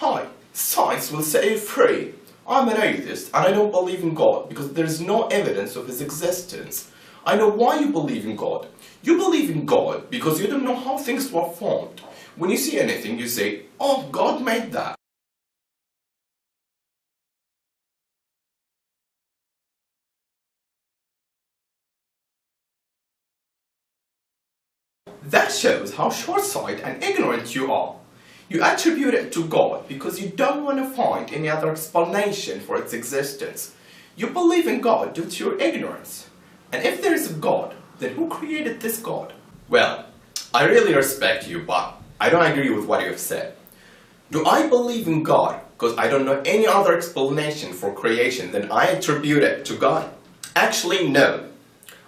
Hi, science will set you free. I'm an atheist and I don't believe in God because there is no evidence of his existence. I know why you believe in God. You believe in God because you don't know how things were formed. When you see anything, you say, oh, God made that. That shows how short-sighted and ignorant you are. You attribute it to God because you don't want to find any other explanation for its existence. You believe in God due to your ignorance. And if there is a God, then who created this God? Well, I really respect you, but I don't agree with what you have said. Do I believe in God because I don't know any other explanation for creation than I attribute it to God? Actually, no.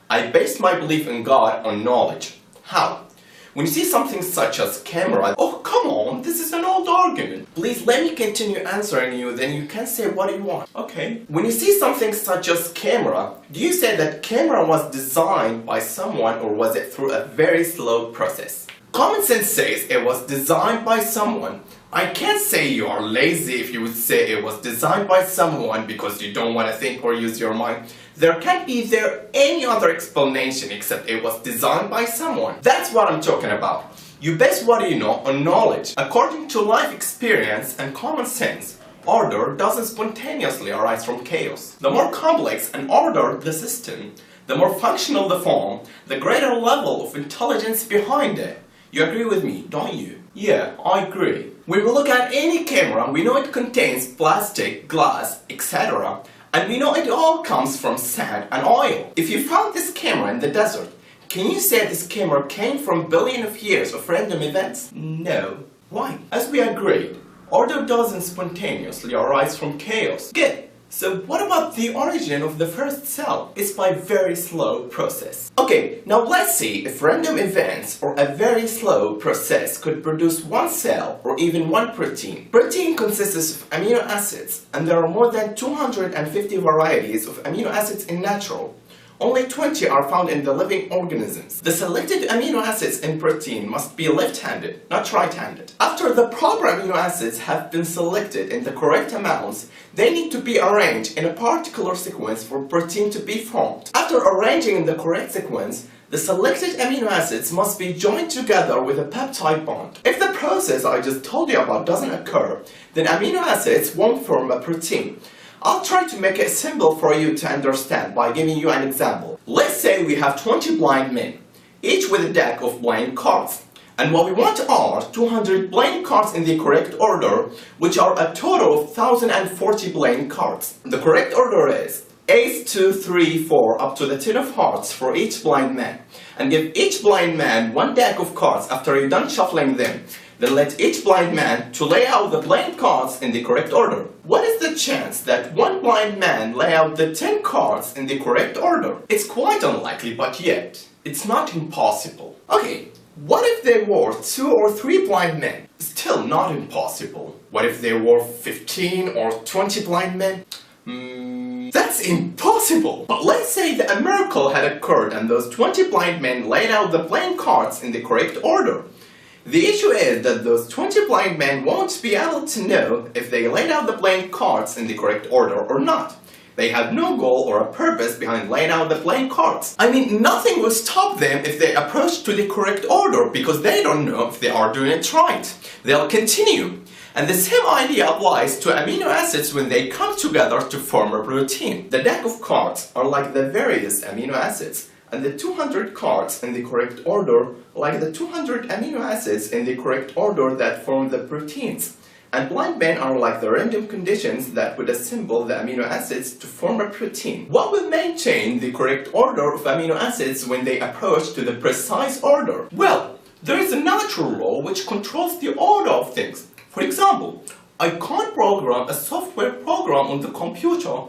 I base my belief in God on knowledge. How? When you see something such as camera, oh come on, this is an old argument. Please let me continue answering you, then you can say what you want. Okay. When you see something such as camera, do you say that camera was designed by someone or was it through a very slow process? Common sense says it was designed by someone. I can't say you are lazy if you would say it was designed by someone because you don't want to think or use your mind. There can't be any other explanation except it was designed by someone. That's what I'm talking about. You base what you know on knowledge. According to life experience and common sense, order doesn't spontaneously arise from chaos. The more complex and ordered the system, the more functional the form, the greater level of intelligence behind it. You agree with me, don't you? Yeah, I agree. When we look at any camera, we know it contains plastic, glass, etc. And we know it all comes from sand and oil. If you found this camera in the desert, can you say this camera came from billions of years of random events? No. Why? As we agreed, order doesn't spontaneously arise from chaos. Good. So what about the origin of the first cell? It's by very slow process. Okay, now let's see if random events or a very slow process could produce one cell or even one protein. Protein consists of amino acids, and there are more than 250 varieties of amino acids in natural. Only 20 are found in the living organisms. The selected amino acids in protein must be left-handed, not right-handed. After the proper amino acids have been selected in the correct amounts, they need to be arranged in a particular sequence for protein to be formed. After arranging in the correct sequence, the selected amino acids must be joined together with a peptide bond. If the process I just told you about doesn't occur, then amino acids won't form a protein. I'll try to make it simple for you to understand by giving you an example. Let's say we have 20 blind men, each with a deck of playing cards. And what we want are 200 playing cards in the correct order, which are a total of 1040 playing cards. The correct order is Ace, 2, 3, 4 up to the 10 of hearts for each blind man. And give each blind man one deck of cards after you're done shuffling them. Then let each blind man to lay out the playing cards in the correct order. What is the chance that one blind man lay out the 10 cards in the correct order? It's quite unlikely, but yet, it's not impossible. Okay, what if there were 2 or 3 blind men? Still not impossible. What if there were 15 or 20 blind men? That's impossible! But let's say that a miracle had occurred and those 20 blind men laid out the playing cards in the correct order. The issue is that those 20 blind men won't be able to know if they laid out the playing cards in the correct order or not. They have no goal or a purpose behind laying out the playing cards. I mean, nothing will stop them if they approach to the correct order because they don't know if they are doing it right. They'll continue. And the same idea applies to amino acids when they come together to form a protein. The deck of cards are like the various amino acids, and the 200 cards in the correct order like the 200 amino acids in the correct order that form the proteins. And blind men are like the random conditions that would assemble the amino acids to form a protein. What will maintain the correct order of amino acids when they approach to the precise order? Well, there is a natural law which controls the order of things. For example, I can't program a software program on the computer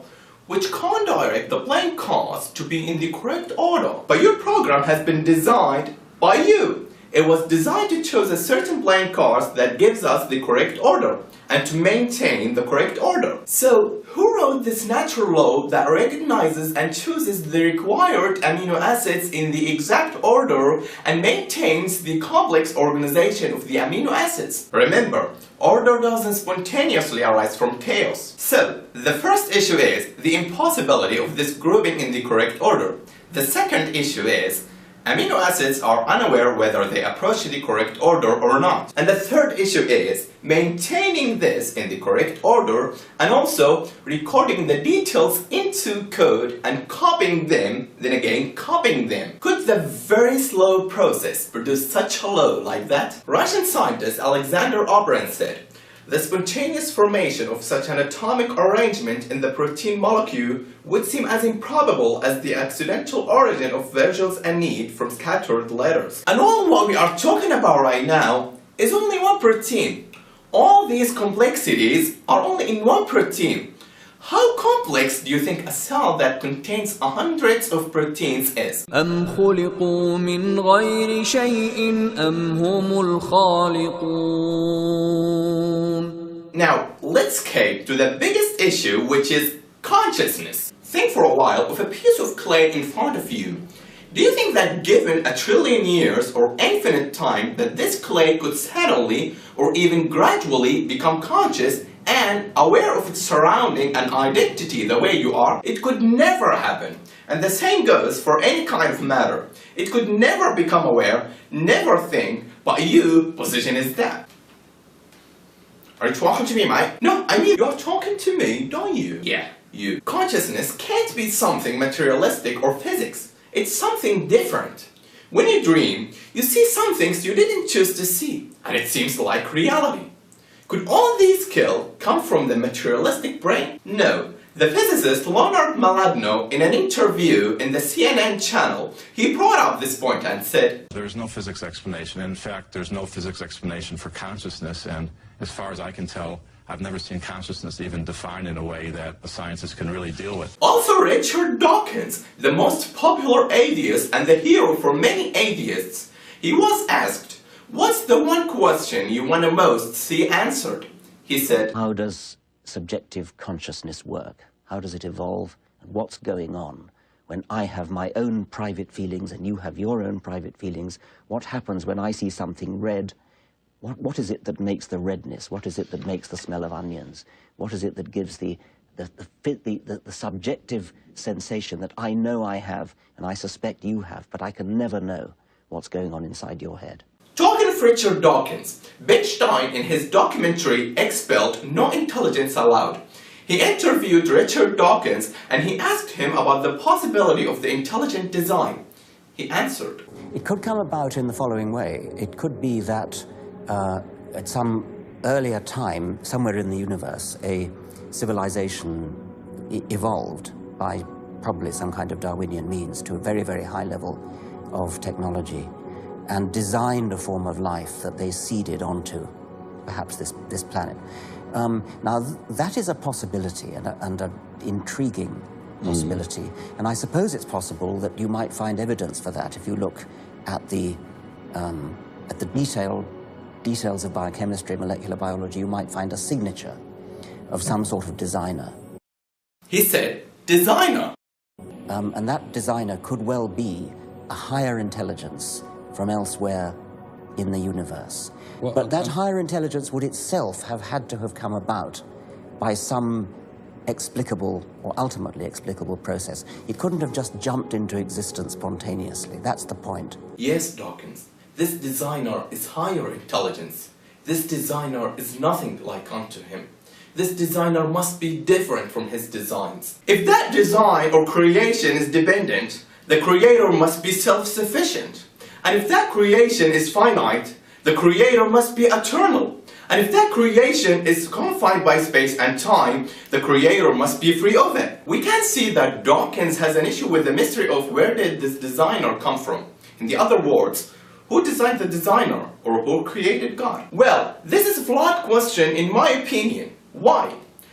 which can't direct the playing cards to be in the correct order. But your program has been designed by you. It was designed to choose a certain playing cards that gives us the correct order and to maintain the correct order. So, who wrote this natural law that recognizes and chooses the required amino acids in the exact order and maintains the complex organization of the amino acids? Remember, order doesn't spontaneously arise from chaos. So, the first issue is the impossibility of this grouping in the correct order. The second issue is amino acids are unaware whether they approach the correct order or not. And the third issue is maintaining this in the correct order and also recording the details into code and copying them, then again copying them. Could the very slow process produce such a law like that? Russian scientist Alexander Operin said, "The spontaneous formation of such an atomic arrangement in the protein molecule would seem as improbable as the accidental origin of vowels and need from scattered letters." And all what we are talking about right now is only one protein. All these complexities are only in one protein. How complex do you think a cell that contains hundreds of proteins is? أم خلقوا من غير شيء أم هم الخالقون. Now, let's escape to the biggest issue, which is consciousness. Think for a while of a piece of clay in front of you. Do you think that given 1,000,000,000,000 years or infinite time that this clay could suddenly or even gradually become conscious and aware of its surrounding and identity the way you are? It could never happen. And the same goes for any kind of matter. It could never become aware, never think, but you position is that. Are you talking to me, mate? No, I mean you're talking to me, don't you? Yeah, you. Consciousness can't be something materialistic or physics. It's something different. When you dream, you see some things you didn't choose to see, and it seems like reality. Could all these come from the materialistic brain? No. The physicist Leonard Malagno, in an interview in the CNN channel, he brought up this point and said, "There's no physics explanation. In fact, there's no physics explanation for consciousness, and as far as I can tell, I've never seen consciousness even defined in a way that the scientists can really deal with." Also, Richard Dawkins, the most popular atheist and the hero for many atheists, he was asked, "What's the one question you want to most see answered?" He said, "How does subjective consciousness work? How does it evolve? And what's going on? When I have my own private feelings and you have your own private feelings, what happens when I see something red? What is it that makes the redness? What is it that makes the smell of onions? What is it that gives the subjective sensation that I know I have and I suspect you have, but I can never know what's going on inside your head?" Talking of Richard Dawkins, Ben Stein in his documentary Expelled, No Intelligence Allowed, he interviewed Richard Dawkins and he asked him about the possibility of the intelligent design. He answered, "It could come about in the following way. It could be that at some earlier time, somewhere in the universe, a civilization evolved by probably some kind of Darwinian means to a very, very high level of technology and designed a form of life that they seeded onto, perhaps this planet. Now, that is a possibility and an intriguing possibility. And I suppose it's possible that you might find evidence for that if you look at the details of biochemistry, molecular biology. You might find a signature of some sort of designer. He said, designer. And that designer could well be a higher intelligence from elsewhere in the universe. Well, but that higher intelligence would itself have had to have come about by some explicable or ultimately explicable process. It couldn't have just jumped into existence spontaneously. That's the point. Yes, Dawkins. This designer is higher intelligence. This designer is nothing like unto him. This designer must be different from his designs. If that design or creation is dependent, the creator must be self-sufficient. And if that creation is finite, the creator must be eternal. And if that creation is confined by space and time, the creator must be free of it. We can see that Dawkins has an issue with the mystery of where did this designer come from. In the other words, who designed the designer or who created God? Well, this is a flawed question in my opinion. Why?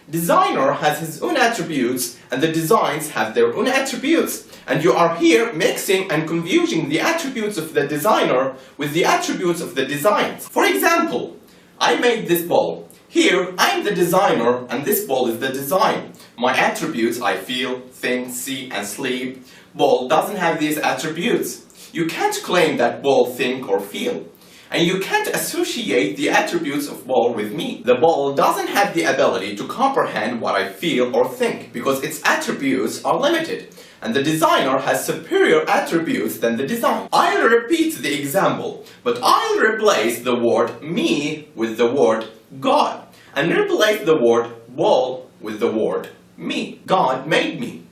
Designer has his own attributes and the designs have their own attributes. And you are here mixing and confusing the attributes of the designer with the attributes of the designs. For example, I made this ball. Here, I'm the designer and this ball is the design. My attributes, I feel, think, see and sleep. Ball doesn't have these attributes. You can't claim that ball think or feel. And you can't associate the attributes of ball with me. The ball doesn't have the ability to comprehend what I feel or think because its attributes are limited. And the designer has superior attributes than the design. I'll repeat the example, but I'll replace the word me with the word God, and replace the word ball with the word me. God made me.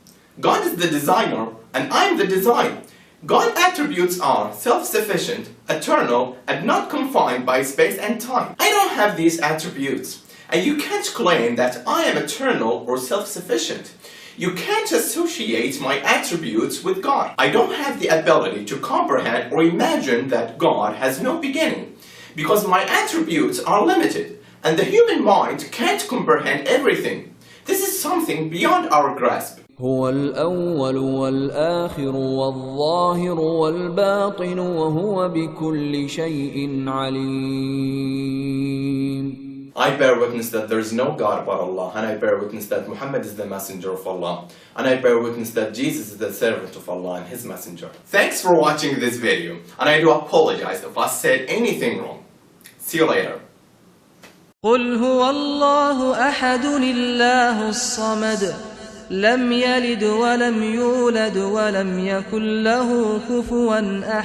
God is the designer, and I'm the design. God's attributes are self-sufficient, eternal, and not confined by space and time. I don't have these attributes, and you can't claim that I am eternal or self-sufficient. You can't associate my attributes with God. I don't have the ability to comprehend or imagine that God has no beginning, because my attributes are limited, and the human mind can't comprehend everything. This is something beyond our grasp. هو الأول والآخر والظاهر والباطن وهو بكل شيء عليم. I bear witness that there is no God but Allah, and I bear witness that Muhammad is the messenger of Allah, and I bear witness that Jesus is the servant of Allah and his messenger. Thanks for watching this video, and I do apologize if I said anything wrong. See you later. قل هو الله أحد الله الصمد لم يلد ولم يولد ولم يكن له كفوا أحد